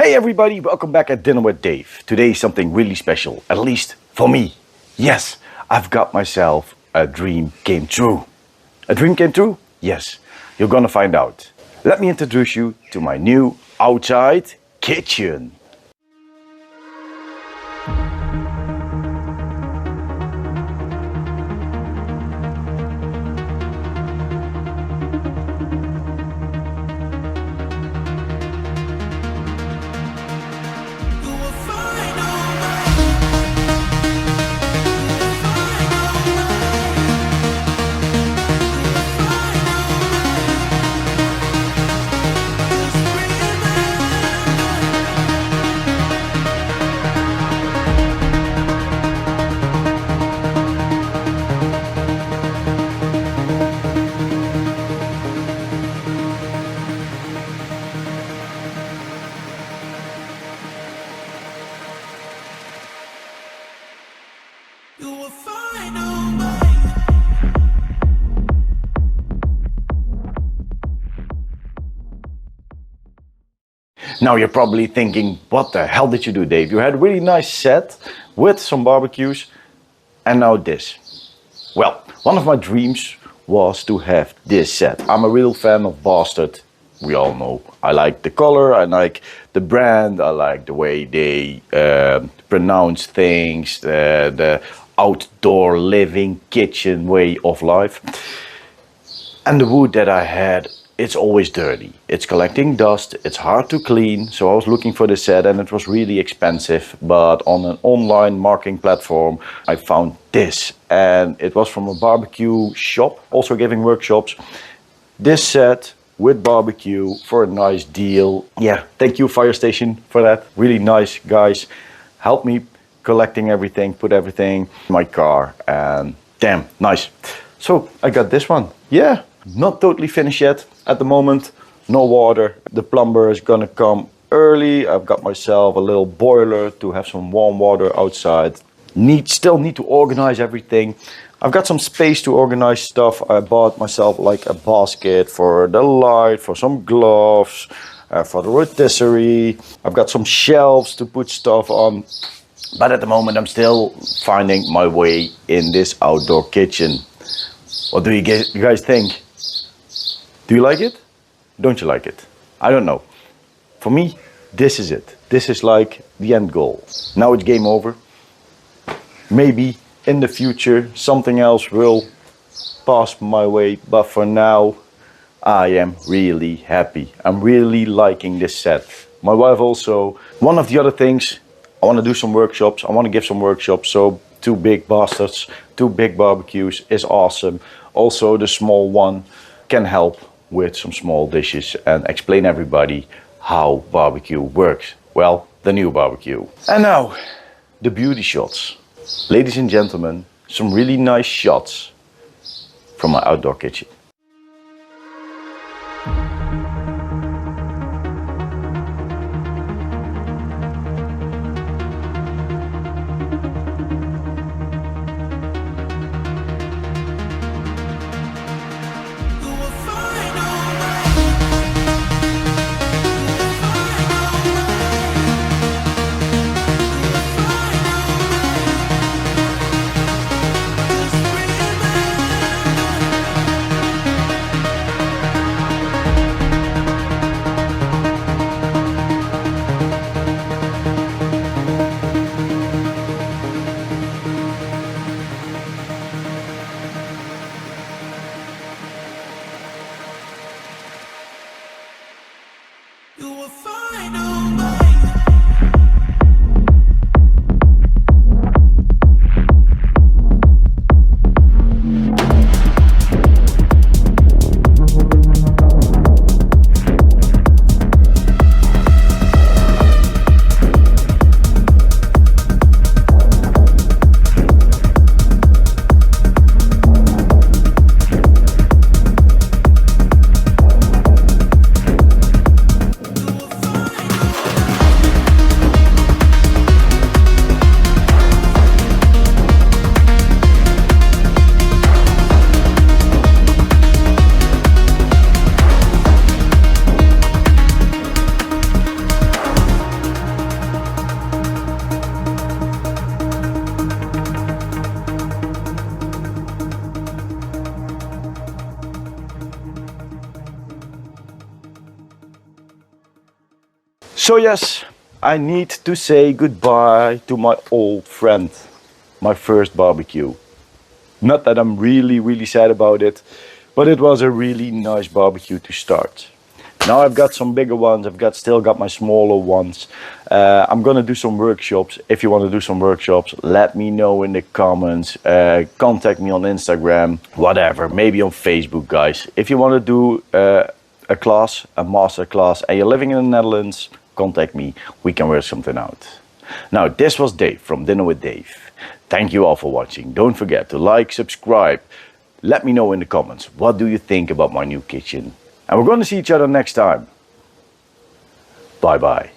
Hey everybody, welcome back at Dinner with Dave. Today is something really special, at least for me. Yes, I've got myself a dream came true. A dream came true? Yes, you're gonna find out. Let me introduce you to my new outside kitchen. Now you're probably thinking, what the hell did you do, Dave? You had a really nice set with some barbecues and now this. Well, one of my dreams was to have this set. I'm a real fan of Bastard. We all know. I like the color, I like the brand, I like the way they pronounce things, the outdoor living kitchen way of life. And the wood that I had, it's always dirty. It's collecting dust, it's hard to clean. So I was looking for this set and it was really expensive. But on an online marketing platform, I found this. And it was from a barbecue shop, also giving workshops. This set with barbecue for a nice deal. Yeah, thank you Fire Station for that. Really nice guys. Helped me collecting everything, put everything in my car. And damn, nice. So I got this one. Yeah. Not totally finished yet at the moment, no water. The plumber is gonna come early. I've got myself a little boiler to have some warm water outside. Still need to organize everything. I've got some space to organize stuff. I bought myself like a basket for the light, for some gloves, for the rotisserie. I've got some shelves to put stuff on. But at the moment I'm still finding my way in this outdoor kitchen. What do you guys think? Do you like it? Don't you like it? I don't know. For me, this is it. This is like the end goal. Now it's game over. Maybe in the future something else will pass my way, but for now I am really happy. I'm really liking this set. My wife also. One of the other things, I want to do some workshops. I want to give some workshops. So 2 big bastards, 2 big barbecues is awesome. Also the small one can help with some small dishes and explain everybody how barbecue works. Well, the new barbecue. And now, the beauty shots. Ladies and gentlemen, some really nice shots from my outdoor kitchen. So yes, I need to say goodbye to my old friend, my first barbecue. Not that I'm really sad about it, but it was a really nice barbecue to start. Now I've got some bigger ones, still got my smaller ones. I'm gonna do some workshops. If you want to do some workshops, let me know in the comments. Contact me on Instagram, whatever, maybe on Facebook, guys. If you want to do a class, a master class, and you're living in the Netherlands, contact me. We can work something out. Now, this was Dave from Dinner with Dave. Thank you all for watching. Don't forget to like, subscribe. Let me know in the comments, what do you think about my new kitchen? And we're going to see each other next time. Bye bye.